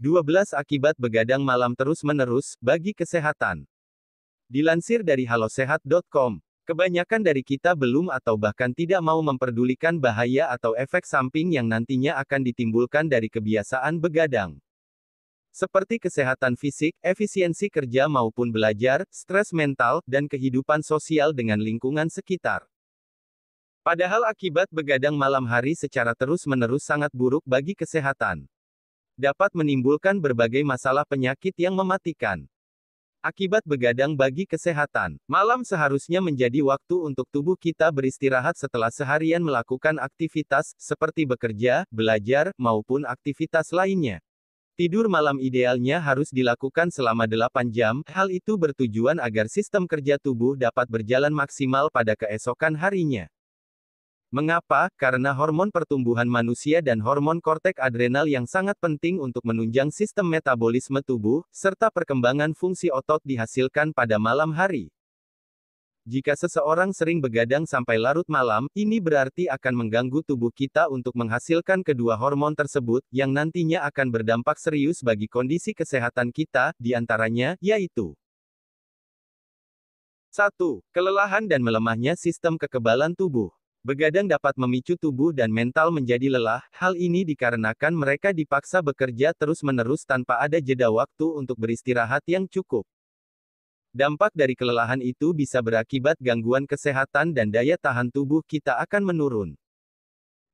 12 Akibat begadang malam terus-menerus, bagi kesehatan. Dilansir dari halosehat.com, kebanyakan dari kita belum atau bahkan tidak mau memperdulikan bahaya atau efek samping yang nantinya akan ditimbulkan dari kebiasaan begadang. Seperti kesehatan fisik, efisiensi kerja maupun belajar, stres mental, dan kehidupan sosial dengan lingkungan sekitar. Padahal akibat begadang malam hari secara terus-menerus sangat buruk bagi kesehatan. Dapat menimbulkan berbagai masalah penyakit yang mematikan. Akibat begadang bagi kesehatan, malam seharusnya menjadi waktu untuk tubuh kita beristirahat setelah seharian melakukan aktivitas, seperti bekerja, belajar, maupun aktivitas lainnya. Tidur malam idealnya harus dilakukan selama 8 jam, hal itu bertujuan agar sistem kerja tubuh dapat berjalan maksimal pada keesokan harinya. Mengapa? Karena hormon pertumbuhan manusia dan hormon kortek adrenal yang sangat penting untuk menunjang sistem metabolisme tubuh, serta perkembangan fungsi otot dihasilkan pada malam hari. Jika seseorang sering begadang sampai larut malam, ini berarti akan mengganggu tubuh kita untuk menghasilkan kedua hormon tersebut, yang nantinya akan berdampak serius bagi kondisi kesehatan kita, diantaranya, yaitu 1. Kelelahan dan melemahnya sistem kekebalan tubuh. Begadang dapat memicu tubuh dan mental menjadi lelah, hal ini dikarenakan mereka dipaksa bekerja terus-menerus tanpa ada jeda waktu untuk beristirahat yang cukup. Dampak dari kelelahan itu bisa berakibat gangguan kesehatan dan daya tahan tubuh kita akan menurun.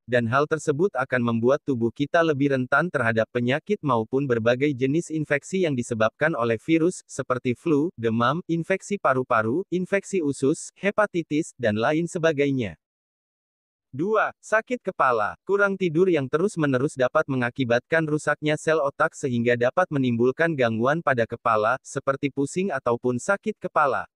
Dan hal tersebut akan membuat tubuh kita lebih rentan terhadap penyakit maupun berbagai jenis infeksi yang disebabkan oleh virus, seperti flu, demam, infeksi paru-paru, infeksi usus, hepatitis, dan lain sebagainya. 2. Sakit kepala. Kurang tidur yang terus-menerus dapat mengakibatkan rusaknya sel otak sehingga dapat menimbulkan gangguan pada kepala, seperti pusing ataupun sakit kepala.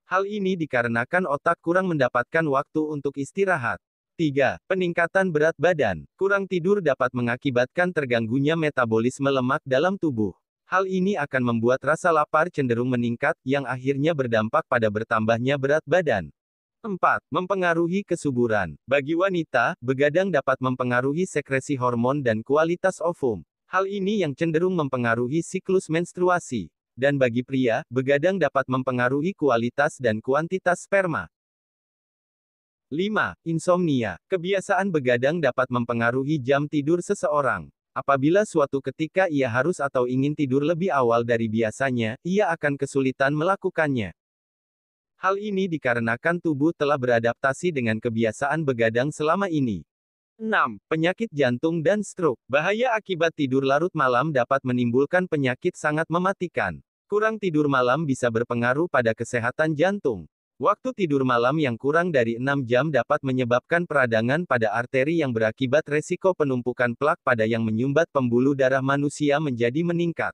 Hal ini dikarenakan otak kurang mendapatkan waktu untuk istirahat. 3. Peningkatan berat badan. Kurang tidur dapat mengakibatkan terganggunya metabolisme lemak dalam tubuh. Hal ini akan membuat rasa lapar cenderung meningkat, yang akhirnya berdampak pada bertambahnya berat badan. 4. Mempengaruhi kesuburan. Bagi wanita, begadang dapat mempengaruhi sekresi hormon dan kualitas ovum. Hal ini yang cenderung mempengaruhi siklus menstruasi. Dan bagi pria, begadang dapat mempengaruhi kualitas dan kuantitas sperma. 5. Insomnia. Kebiasaan begadang dapat mempengaruhi jam tidur seseorang. Apabila suatu ketika ia harus atau ingin tidur lebih awal dari biasanya, ia akan kesulitan melakukannya. Hal ini dikarenakan tubuh telah beradaptasi dengan kebiasaan begadang selama ini. 6. Penyakit jantung dan stroke. Bahaya akibat tidur larut malam dapat menimbulkan penyakit sangat mematikan. Kurang tidur malam bisa berpengaruh pada kesehatan jantung. Waktu tidur malam yang kurang dari 6 jam dapat menyebabkan peradangan pada arteri yang berakibat resiko penumpukan plak pada yang menyumbat pembuluh darah manusia menjadi meningkat.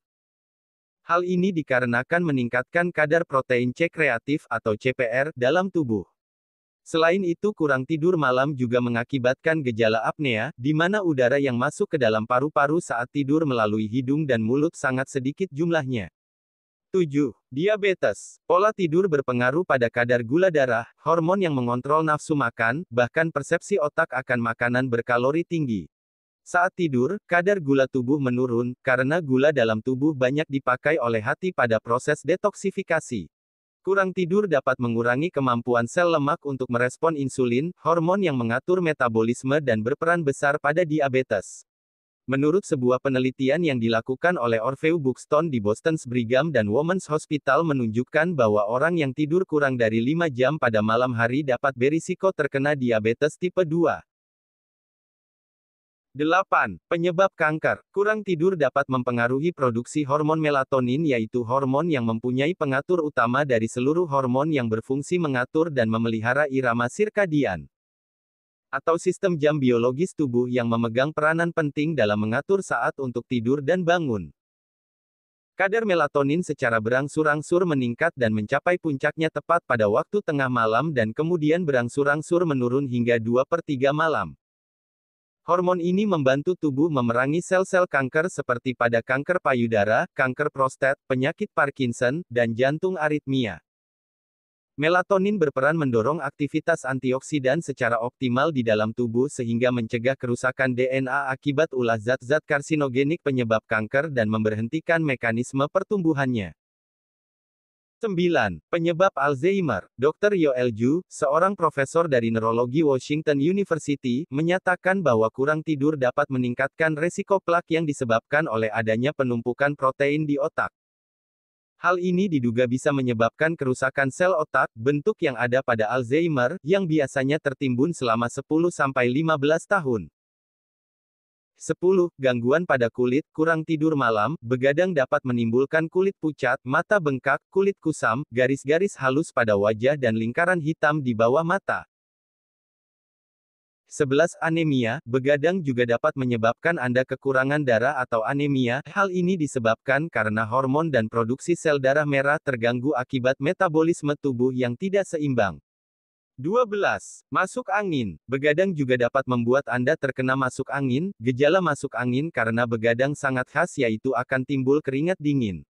Hal ini dikarenakan meningkatkan kadar protein C kreatif atau CPR dalam tubuh. Selain itu, kurang tidur malam juga mengakibatkan gejala apnea, di mana udara yang masuk ke dalam paru-paru saat tidur melalui hidung dan mulut sangat sedikit jumlahnya. 7. Diabetes. Pola tidur berpengaruh pada kadar gula darah, hormon yang mengontrol nafsu makan, bahkan persepsi otak akan makanan berkalori tinggi. Saat tidur, kadar gula tubuh menurun, karena gula dalam tubuh banyak dipakai oleh hati pada proses detoksifikasi. Kurang tidur dapat mengurangi kemampuan sel lemak untuk merespon insulin, hormon yang mengatur metabolisme dan berperan besar pada diabetes. Menurut sebuah penelitian yang dilakukan oleh Orville Buxton di Boston's Brigham dan Women's Hospital menunjukkan bahwa orang yang tidur kurang dari 5 jam pada malam hari dapat berisiko terkena diabetes tipe 2. 8. Penyebab kanker. Kurang tidur dapat mempengaruhi produksi hormon melatonin, yaitu hormon yang mempunyai pengatur utama dari seluruh hormon yang berfungsi mengatur dan memelihara irama sirkadian, atau sistem jam biologis tubuh yang memegang peranan penting dalam mengatur saat untuk tidur dan bangun. Kadar melatonin secara berangsur-angsur meningkat dan mencapai puncaknya tepat pada waktu tengah malam dan kemudian berangsur-angsur menurun hingga 2/3 malam. Hormon ini membantu tubuh memerangi sel-sel kanker seperti pada kanker payudara, kanker prostat, penyakit Parkinson, dan jantung aritmia. Melatonin berperan mendorong aktivitas antioksidan secara optimal di dalam tubuh sehingga mencegah kerusakan DNA akibat ulah zat-zat karsinogenik penyebab kanker dan memberhentikan mekanisme pertumbuhannya. 9. Penyebab Alzheimer. Dr. Yoel Ju, seorang profesor dari neurologi Washington University, menyatakan bahwa kurang tidur dapat meningkatkan resiko plak yang disebabkan oleh adanya penumpukan protein di otak. Hal ini diduga bisa menyebabkan kerusakan sel otak, bentuk yang ada pada Alzheimer, yang biasanya tertimbun selama 10-15 tahun. 10. Gangguan pada kulit, kurang tidur malam, begadang dapat menimbulkan kulit pucat, mata bengkak, kulit kusam, garis-garis halus pada wajah dan lingkaran hitam di bawah mata. 11. Anemia, begadang juga dapat menyebabkan Anda kekurangan darah atau anemia. Hal ini disebabkan karena hormon dan produksi sel darah merah terganggu akibat metabolisme tubuh yang tidak seimbang. 12. Masuk angin, begadang juga dapat membuat Anda terkena masuk angin. Gejala masuk angin karena begadang sangat khas yaitu akan timbul keringat dingin.